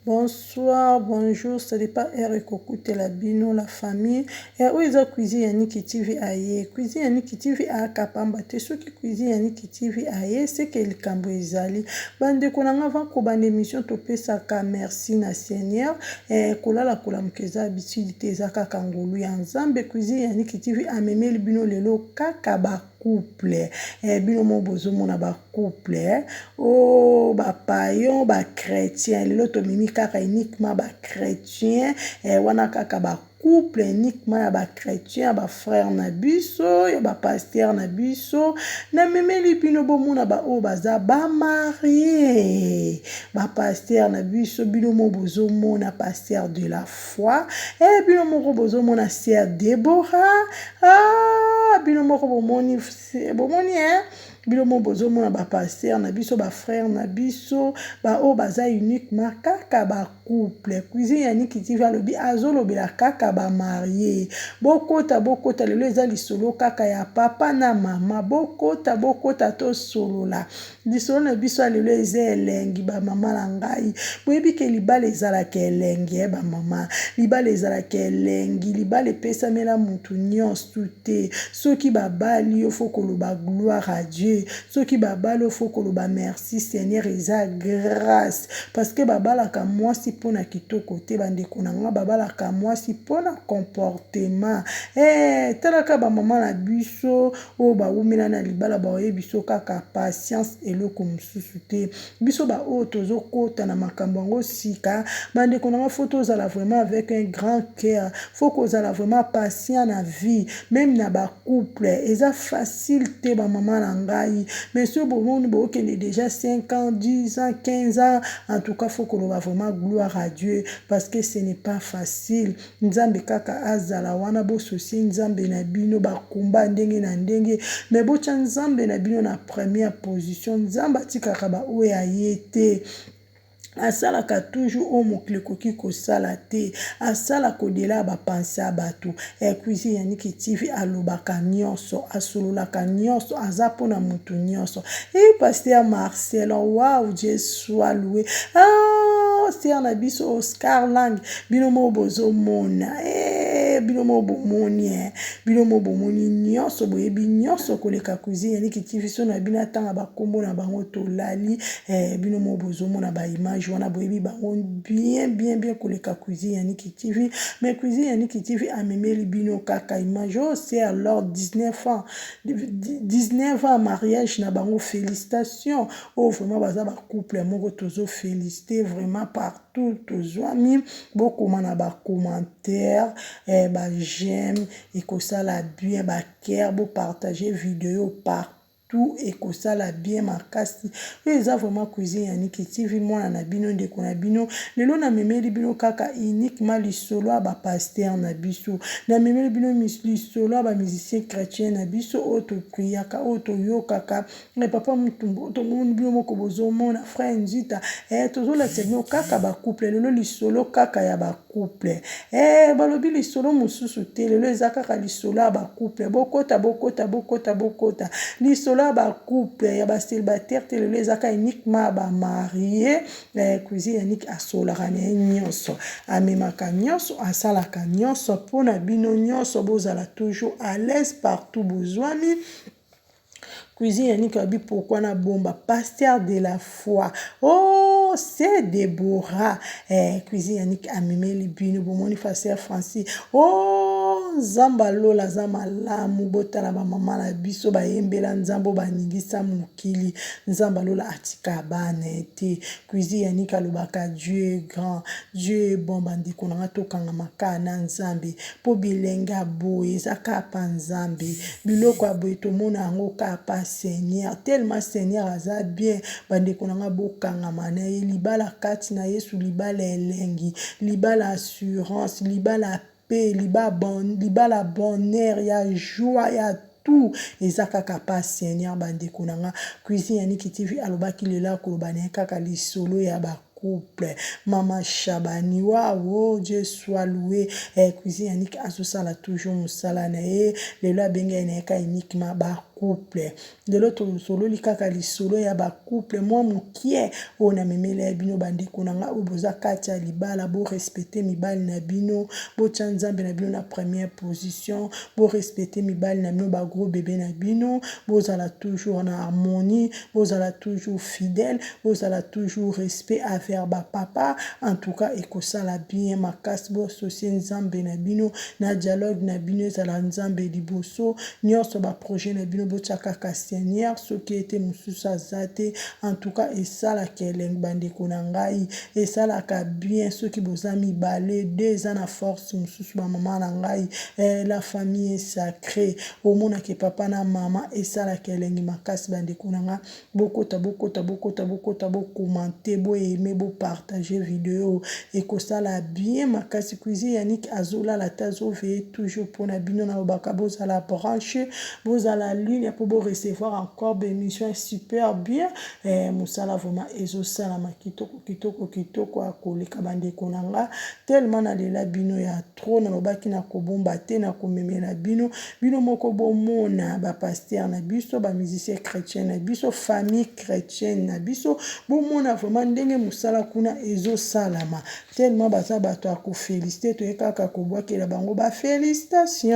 Bonsoir, bonjour, ça dépend Kokute la bino, la famille. Et où ils ont cuisine Yannick TV aye. Cuisine Yannick TV a kapamba. Te ceux qui cuisine Yannick TV aye, c'est que le cambo ezali. Bande konanga va ko bande émission topé saka merci na Seigneur. Kola la kola mkeza habitude te zaka kangolu ya nzambe. Cuisine Yannick TV a memé le bino lelo kakaba couple. Bino mo bozo mona ba couple. Oh, ba payon, ba chrétien. Lelo to mimi kaka uniquement ba chrétien. Wana kaka ba couple uniquement ya ba chrétien, ba frère na biso, ya ba pasteur na biso. Na memeli bino bomona ba o baza ba marié. Ba pasteur na biso bino mo bozo mona pasteur de la foi. Bino mo bozo mona sœur Déborah. Bino moko bomoni bino mo bozo mona ba pasteur na biso ba frère na biso ba o baza uniquement kaka ba couple. Cuisine Yannick TV alobi azolobela kaka ba marié. Bokota lelo eza lisolo kaka ya papa na mama. Bokota to solola. Lisolo na biso lelo eza elengi ba mama na ngai. Boyebi ke libala ezalaka elengi ba mama. Libala ezalaka elengi, libala epesamela mutu nyonso te. Soki babali yo faut koloba gloire à Dieu. Soki babali yo faut koloba merci Seigneur eza grâce. Parce que babalaka mwasi pona kitoko te bandeko na nga babalaka mwasi pona comportement. Talaka ba mama na biso o ba umela na libala ba oye biso kaka patience eloko mususu te. Biso ba o tozo kota na makambo ngo sika bandeko na nga faut tozala vraiment avec un grand cœur. Faut kozala vraiment patient na vie, même na ba couple. Eza facile te ba mama na ngai. Mais si bomoni bo okende déjà 5 ans, 10 ans, 15 ans, en tout cas faut qu'on va vraiment gloire à Dieu parce que ce n'est pas facile. Nzambe kaka azala wana bo souci nzambe na bino ba kumba ndenge na ndenge, mais bo tcha nzambe na bino na première position. Nzamba tikaka ba oya yete. Asalaka toujours au mokile koki kosala te. Asala kodela ba penser abatu. Cuisine Yannick TV alobaka nyonso, asololaka nyonso, azapona mutu nyonso. Pasteur Marcel, waouh, Dieu soit loué. C'est na biso Oscar Lang, binomo bozo mona. Binomo bomoni, binomo bomoni nyonso boyebi nyonso koleka cuisine Yannick TV so na bina tanga ba kombo na bango to lali. Binomo bozo mona ba image wana boyebi bango bien koleka cuisine Yannick TV. Mais cuisine Yannick TV a memeli bino kaka image. Oh, c'est alors 19 ans mariage na bango, félicitations. Oh, vraiment baza ba couple moko tozo féliciter vraiment partout tozwami beaucoup na ba commentaire, ba j'aime et que ça la bien ba cœur bo partager vidéo partout et que ça la bien makasi. Eza vraiment cuisine Yannick TV mwana na bino ndeko na bino lelo na memeli bino kaka uniquement lisolo ba pasteur na biso, na memeli bino lisolo ba musicien chrétien na biso auto priaka auto yokaka. Mais papa mutumbo to mon bino moko bozo mona frère Nzita tozo la bino kaka ba couple lelo lisolo kaka ya ba couple. Balobi lisolo mususu te lelo eza kaka lisolo ba couple. Bokota lisolo ba couple ya ba célibataire te lelo eza ka uniquement ba marié. Cuisine Yannick asolaka na nyonso, amemaka nyonso, asalaka nyonso pona bino nyonso bozala toujours à l'aise partout bozwami. Cuisine Yannick abi pourquoi na bomba pasteur de la foi. Oh, c'est Déborah. Cuisine Yannick amemeli bino bomoni pasteur Francis. Oh, nzamba lola zama la mubota na ba mama na biso ba yembela nzambo ba ningisa mukili. Nzamba lola atika bane te. Cuisine Yannick alobaka Dieu est grand, Dieu est bon bandiko na tokanga makana nzambe po bilenga boye zaka pa nzambe biloko aboye to mona ngo kapa Seigneur, tellement Seigneur aza bien bandeko nanga bokanga mana libala kati na Yesu libala elengi, libala assurance, libala paix, libala bonheur, ya joie, ya tout ezaka kapa Seigneur bandeko nanga. Cuisine Yannick TV alobaki lela koloba na kaka lisolo ya ba couple. Maman Chabani, waouh, Dieu soit loué. Cuisine Yannick asosala toujours musala na ye lelo abenga na ka uniquement ba couple lelo tosololi kaka lisolo ya ba couple mwa mokie oyo na memele ya bino bandeko na nga oyo boza kati ya libala bo respecter mibali na bino botia nzambe na bino na première position bo respecter mibali na bino ba gros bébé na bino bozala toujours na harmonie bozala toujours fidèle bozala toujours respect envers ba papa en tout cas ekosala bien makasi bo associer nzambe na bino na dialogue na bino ezala nzambe liboso nyonso ba projet na bino botia kaka Seigneur soki ete mosusu aza te en tout cas esalaka elengi bandeko na ngai esalaka bien soki boza mibale deux eza na force mosusu bamama na ngai la famille est sacrée omonaka papa na mama esalaka elengi makasi bandeko na nga bokota bokomante boyeme bopartage video ekosala bien makasi cuisine Yannick azolala te azoveye toujours mpona bino na obaka bozala branche bozala ligne po bo recevoir encore bémission super bien mosala vraiment ezosalama kitoko akoleka bandeko na nga tellement nalela bino ya trop nalobaki na kobomba te na komemela bino moko bomona bapaster na biso bamusicien chrétien na biso famille chrétienne na biso bomona vraiment ndenge mosala kuna ezosalama tellement baza bato akofélicité toye kaka kobwakela bango bafélicitation